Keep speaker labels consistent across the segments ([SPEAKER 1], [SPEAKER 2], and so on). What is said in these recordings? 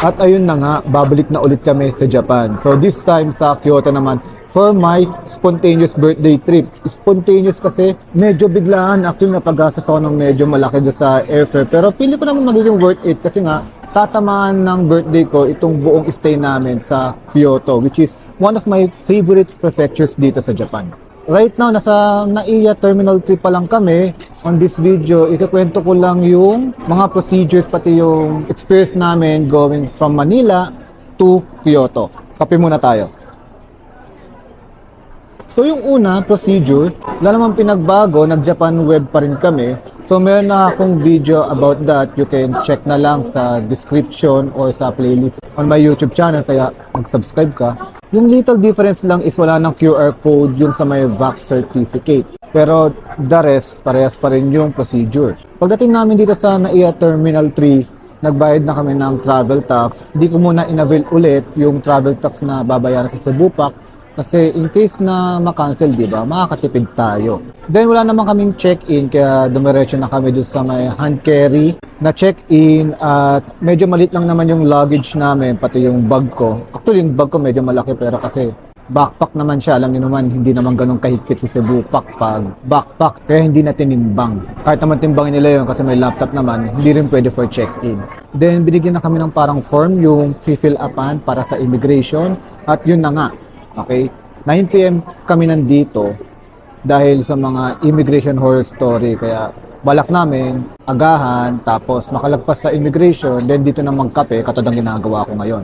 [SPEAKER 1] At ayun na nga, babalik na ulit kami sa Japan. So this time sa Kyoto naman for my spontaneous birthday trip. Spontaneous kasi medyo biglaan. Actually napagastos ako ng medyo malaki doon sa airfare. Pero pili ko naman magiging worth it kasi nga tatamaan ng birthday ko itong buong stay namin sa Kyoto, which is one of my favorite prefectures dito sa Japan. Right now, nasa NAIA Terminal 3 pa lang kami. On this video, ikukwento ko lang yung mga procedures pati yung experience namin going from Manila to Kyoto. Kape muna tayo. So yung una, procedure, wala namang pinagbago, nag-Japan web pa rin kami. So meron na akong video about that, you can check na lang sa description or sa playlist on my YouTube channel, kaya mag-subscribe ka. Yung little difference lang is wala ng QR code yung sa may VAX certificate. Pero the rest, parehas pa rin yung procedure. Pagdating namin dito sa NAIA Terminal 3, nagbayad na kami ng travel tax. Hindi ko muna in-avail ulit yung travel tax na babayaran sa Cebu Pac. Kasi in case na makancel, di ba, makakatipid tayo. Then wala naman kaming check-in, kaya dumiretso na kami doon sa may hand carry na check-in at medyo malit lang naman yung luggage namin, pati yung bag ko. Actually, yung bag ko medyo malaki pero kasi backpack naman siya. Alam niyo naman, hindi naman ganun kahigpit sa Cebu Pac pag backpack, kaya hindi na tinimbang. Kahit naman timbangin nila yun kasi may laptop naman, hindi rin pwede for check-in. Then binigyan na kami ng parang form, yung fill upan para sa immigration at yun na nga. Okay, 9 PM kami nandito dahil sa mga immigration horror story, kaya balak namin agahan tapos makalagpas sa immigration, then dito na magkape katulad ng ginagawa ko ngayon.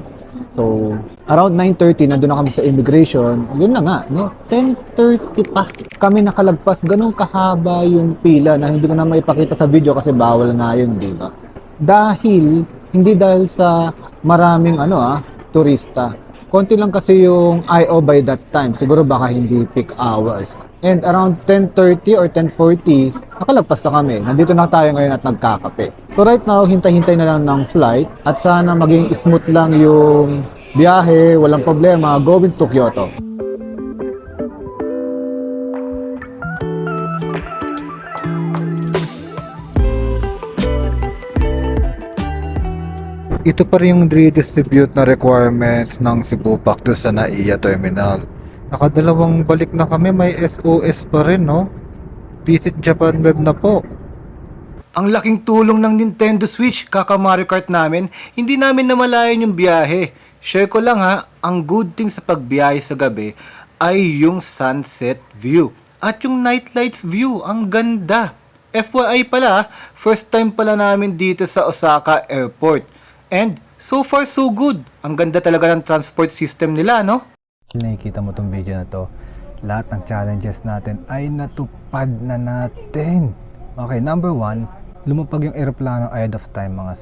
[SPEAKER 1] So around 9:30 nandun na kami sa immigration, yun na nga, no? 10:30 pa kami nakalagpas, ganun kahaba yung pila na hindi ko na maipakita sa video kasi bawal nga yun, di ba? Hindi dahil sa maraming turista. Konti lang kasi yung I.O. by that time. Siguro baka hindi peak hours. And around 10:30 or 10:40, nakalagpas na kami. Nandito na tayo ngayon at nagkakape. So right now, hintay-hintay na lang ng flight. At sana maging smooth lang yung biyahe, walang problema, going to Kyoto. Ito pa rin yung redistribute na requirements ng Cebu Pac doon sa NAIA Terminal. Nakadalawang balik na kami, may SOS pa rin, no? Visit Japan Web na po. Ang laking tulong ng Nintendo Switch, kaka Mario Kart namin, hindi namin namalayan yung biyahe. Share ko lang ha, ang good thing sa pagbiyahe sa gabi ay yung sunset view. At yung night lights view, ang ganda. FYI pala, first time pala namin dito sa Osaka Airport. And so far so good. Ang ganda talaga ng transport system nila, no? Nakikita mo tong video na to, lahat ng challenges natin ay natupad na natin. Okay, number 1, lumapag yung aeroplano ahead of time, mga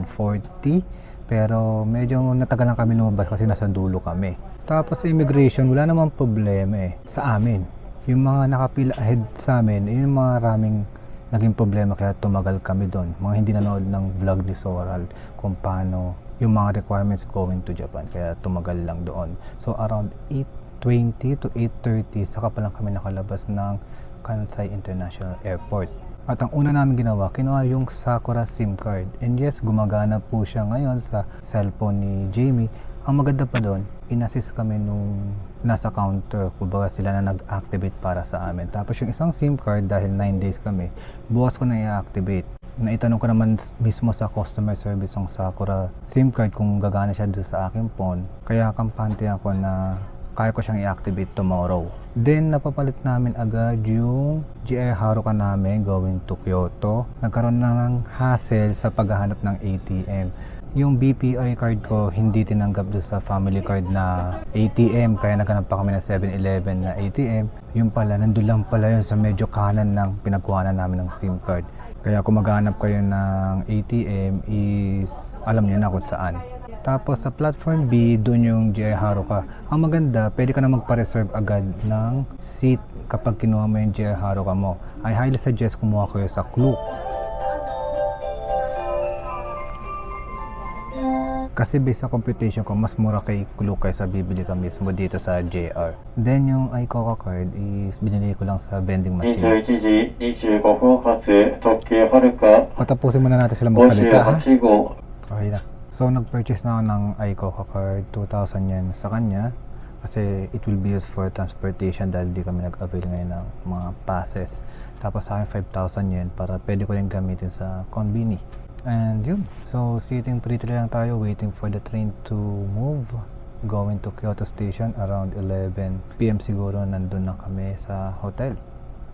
[SPEAKER 1] 7:40. Pero medyo natagalan kami lumabas kasi nasa dulo kami. Tapos sa immigration, wala namang problema sa amin. Yung mga nakapila ahead sa amin, yung mga maraming naging problema kaya tumagal kami doon. Mga hindi nanood ng vlog ni Soral kung paano yung mga requirements going to Japan, kaya tumagal lang doon. So around 8:20 to 8:30 saka pa lang kami nakalabas ng Kansai International Airport. At ang una namin ginawa, kinuha yung Sakura SIM card. And yes, gumagana po siya ngayon sa cellphone ni Jamie. Ang maganda pa doon, in-assist kami nung nasa counter, kumbaga sila na nag-activate para sa amin. Tapos yung isang SIM card, dahil 9 days kami, bukas ko na i-activate. Naitanong ko naman mismo sa customer service ng Sakura SIM card kung gagana siya doon sa aking phone. Kaya kampante ako na kaya ko siyang i-activate tomorrow. Then napapalit namin agad yung GR Haruka namin going to Kyoto. Nagkaroon na ng hassle sa paghahanap ng ATM. Yung BPI card ko hindi tinanggap doon sa family card na ATM, kaya naghanap pa kami ng 7-Eleven na ATM. Yung pala, nandun lang pala yun sa medyo kanan ng pinagkuhanan namin ng SIM card. Kaya kung maghanap kayo ng ATM is alam niyo na kung saan. Tapos sa platform B, doon yung GR Haruka. Ang maganda, pwede ka na magpa-reserve agad ng seat kapag kinuha mo yung GR Haruka mo. I highly suggest kumuha kayo sa Klook. Kasi based sa computation ko, mas mura kay Klook kaysa bibili ka mismo dito sa JR. Then yung iCoca card is binili ko lang sa vending machine.
[SPEAKER 2] 21時25分発特急はるか
[SPEAKER 1] Patapusin muna natin sila magsalita ha.
[SPEAKER 2] 58号
[SPEAKER 1] Okay na. So nag-purchase na ako ng iCoca card, 2,000 yen sa kanya. Kasi it will be used for transportation dahil di kami nag-avail ngayon ng mga passes. Tapos sa akin 5,000 yen para pwede ko rin gamitin sa konbini. And yun. So sitting pretty lang tayo waiting for the train to move. Going to Kyoto Station around 11 PM siguro nandun na kami sa hotel.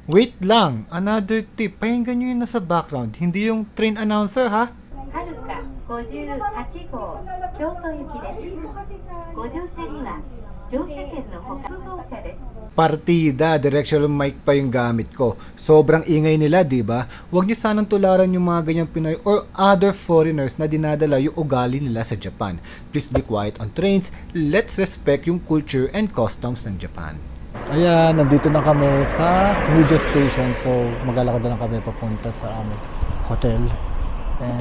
[SPEAKER 1] Wait lang! Another tip. Pakinggan nyo yung nasa background. Hindi yung train announcer ha?
[SPEAKER 2] はるか58号京都行きですご乗車には乗車券のほか複合車です
[SPEAKER 1] Partida, directional mic pa yung gamit ko. Sobrang ingay nila, di ba? Huwag niyo sanang tularan yung mga ganyang Pinoy or other foreigners na dinadala yung ugali nila sa Japan. Please be quiet on trains. Let's respect yung culture and customs ng Japan. Ayan, nandito na kami sa Nijo Station. So, maglalakad na lang kami papunta sa aming hotel. And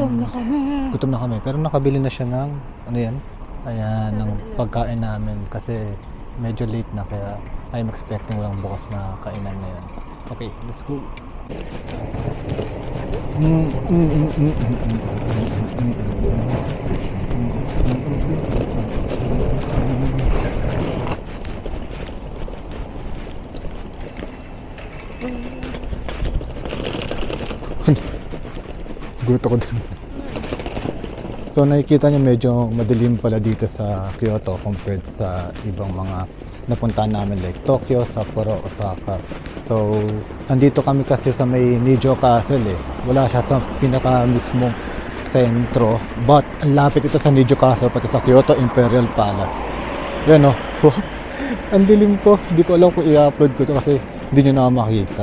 [SPEAKER 1] gutom na kami. Pero nakabili na siya ng, ano yan? Ayan, ng pagkain namin. Kasi medyo late na kaya I'm expecting walang bukas na kainan na yan. Okay, let's go. Gulat ako dun. So nakikita niyo medyo madilim pala dito sa Kyoto compared sa ibang mga napuntahan namin like Tokyo, Sapporo, Osaka. So nandito kami kasi sa may Nijo Castle eh. Wala siya sa pinaka mismong sentro. But ang lapit ito sa Nijo Castle pati sa Kyoto Imperial Palace. Yan o. Ang dilim ko. Hindi ko alam kung i-upload ko to kasi hindi nyo na makita.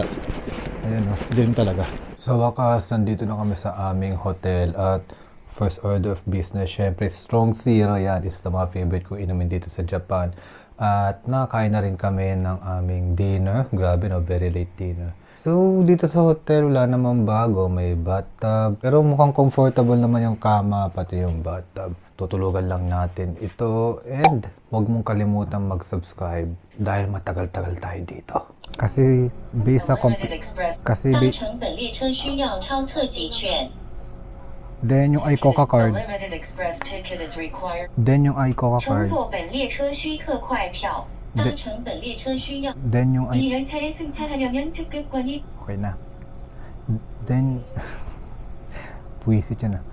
[SPEAKER 1] Ayan o. Dilim talaga. Sa wakas, nandito na kami sa aming hotel at first order of business, syempre strong zero yan. Isa sa mga favorite ko inumin dito sa Japan. At nakakain na rin kami ng aming dinner. Grabe no, very late dinner. So dito sa hotel wala namang bago, may bathtub. Pero mukhang comfortable naman yung kama pati yung bathtub. Tutulugan lang natin ito and huwag mong kalimutan mag-subscribe dahil matagal-tagal tayo dito. Kasi based sa then yung iCoca card. Then yung iCoca card. Then yung okay na. Then puwisit yun ah.